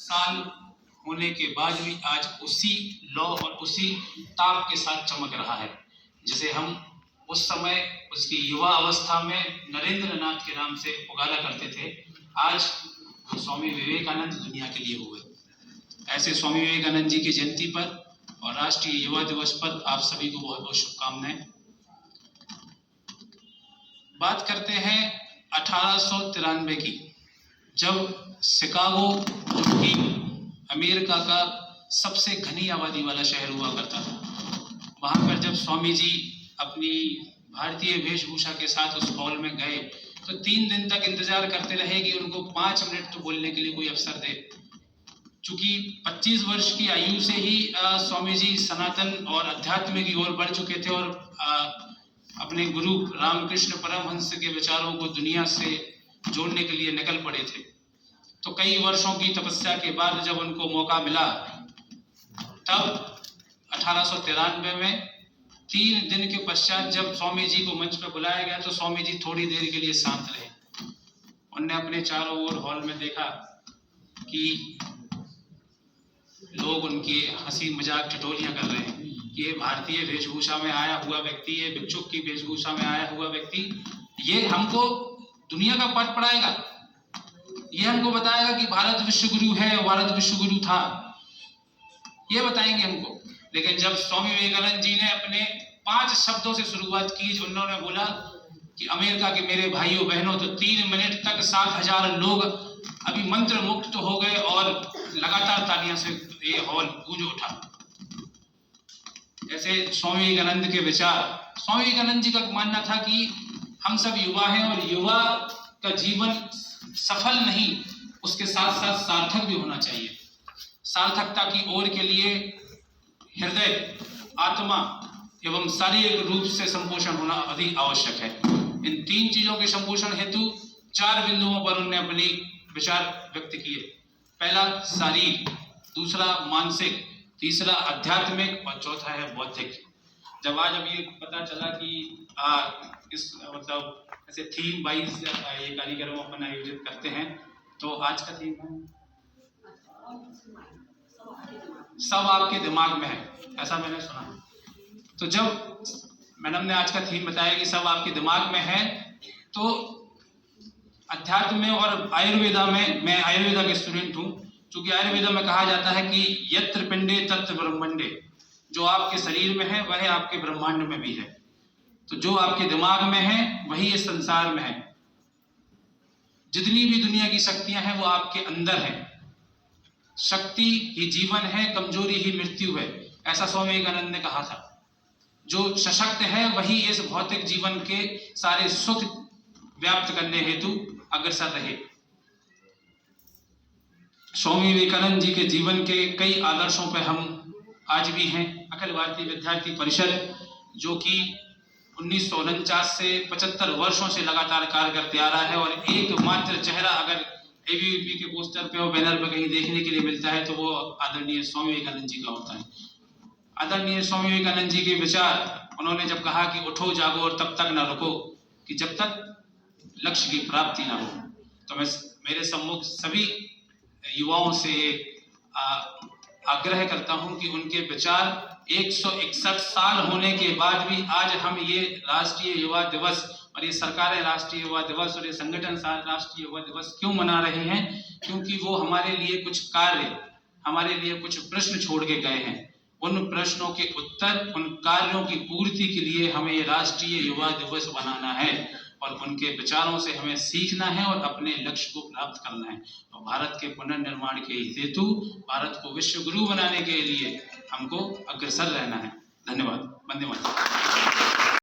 साल होने के बाद भी आज उसी लौ और उसी ताप के साथ चमक रहा है जिसे हम उस समय उसकी युवा अवस्था में नरेंद्र नाथ के नाम से पुकारा करते थे। आज स्वामी विवेकानंद दुनिया के लिए हुए। ऐसे स्वामी विवेकानंद जी की जयंती पर और राष्ट्रीय युवा दिवस पर आप सभी को बहुत बहुत शुभकामनाएं। बात करते हैं 1893 की, जब शिकागो जो कि अमेरिका का सबसे घनी आबादी वाला शहर हुआ करता था, वहाँ पर जब स्वामी जी अपनी भारतीय वेशभूषा के साथ उस हॉल में गए तो 3 दिन तक इंतजार करते रहे कि उनको 5 मिनट तो बोलने के लिए कोई अवसर दे। चूंकि 25 वर्ष की आयु से ही स्वामी जी सनातन और अध्यात्म की ओर बढ़ चुके थे और अपने गुरु रामकृष्ण परमहंस के विचारों को दुनिया से जोड़ने के लिए निकल पड़े थे। तो कई वर्षों की तपस्या के बाद जब उनको मौका मिला, तब 1893 में 3 दिन के पश्चात जब स्वामी जी को मंच पर बुलाया गया तो स्वामी जी थोड़ी देर के लिए शांत रहे। उन्होंने अपने चारों ओर हॉल में देखा कि लोग उनकी हंसी मजाक ठिठोलियां कर रहे हैं कि ये भारतीय वेशभूषा में आया हुआ व्यक्ति, ये भिक्षुक की वेशभूषा में आया हुआ व्यक्ति, ये हमको दुनिया का पाठ पढ़ाएगा, ये हमको बताएगा कि भारत विश्व गुरु है, भारत विश्व गुरु था, ये बताएंगे हमको। लेकिन जब स्वामी विवेकानंद जी ने अपने 5 शब्दों से शुरुआत की, उन्होंने बोला कि अमेरिका के मेरे भाइयों बहनों, तो 3 मिनट तक 7,000 लोग अभी मंत्र मुक्त हो गए और लगातार तालियां से ये हॉल गूंज उठा। ऐसे स्वामी विवेकानंद के विचार। स्वामी विवेकानंद जी का मानना था कि हम सब युवा हैं और युवा का जीवन सफल नहीं, उसके साथ साथ सार्थक भी होना चाहिए। सार्थकता की ओर के लिए हृदय, आत्मा एवं शारीरिक रूप से संपोषण होना अधिक आवश्यक है। इन 3 चीजों के संपोषण हेतु 4 बिंदुओं पर उन्होंने अपनी विचार व्यक्त किए। पहला शारीरिक, दूसरा मानसिक, तीसरा आध्यात्मिक और चौथा है बौद्धिक। जब आज अभी पता चला कि इस मतलब ऐसे थीम वाइज ये कार्यक्रम अपन आयोजित करते हैं, तो आज का थीम है सब आपके दिमाग में है, ऐसा मैंने सुना। तो जब मैडम ने आज का थीम बताया कि सब आपके दिमाग में है, तो अध्यात्म में और आयुर्वेदा में, मैं आयुर्वेदा के स्टूडेंट हूँ, क्योंकि आयुर्वेदा में कहा जाता है कि यत्र पिंडे तत्र ब्रह्मांडे, जो आपके शरीर में है वह आपके ब्रह्मांड में भी है। तो जो आपके दिमाग में है वही इस संसार में है। जितनी भी दुनिया की शक्तियां हैं वो आपके अंदर है। शक्ति ही जीवन है, कमजोरी ही मृत्यु है, ऐसा स्वामी विवेकानंद ने कहा था। जो सशक्त है वही इस भौतिक जीवन के सारे सुख व्याप्त करने हेतु अग्रसर रहे। स्वामी विवेकानंद जी के जीवन के कई आदर्शों पर हम आज भी हैं। अखिल भारतीय विद्यार्थी परिषद, जो कि 1949 से 75 वर्षों से लगातार कार्य करते आ रहा है, और एकमात्र चेहरा अगर एबीवीपी के पोस्टर पे और बैनर पे कहीं देखने के लिए मिलता है तो वो आदरणीय स्वामी विवेकानंद जी का होता है। आदरणीय स्वामी विवेकानंद जी के विचार, उन्होंने जब कहा कि उठो जागो और तब तक न रुको कि जब तक लक्ष्य की प्राप्ति ना हो, तो मैं मेरे सम्मुख सभी युवाओं से आग्रह करता हूं कि उनके विचार 161 साल होने के बाद भी आज हम ये राष्ट्रीय युवा दिवस और ये सरकारें राष्ट्रीय युवा दिवस और ये संगठन राष्ट्रीय युवा दिवस क्यों मना रहे हैं? क्योंकि वो हमारे लिए कुछ कार्य, हमारे लिए कुछ प्रश्न छोड़ के गए हैं। उन प्रश्नों के उत्तर, उन कार्यों की पूर्ति के लिए हमें ये राष्ट्रीय युवा दिवस बनाना है और उनके विचारों से हमें सीखना है और अपने लक्ष्य को प्राप्त करना है। और भारत के पुनर्निर्माण के हेतु, भारत को विश्व गुरु बनाने के लिए हमको अग्रसर रहना है। धन्यवाद। वंदे मातरम।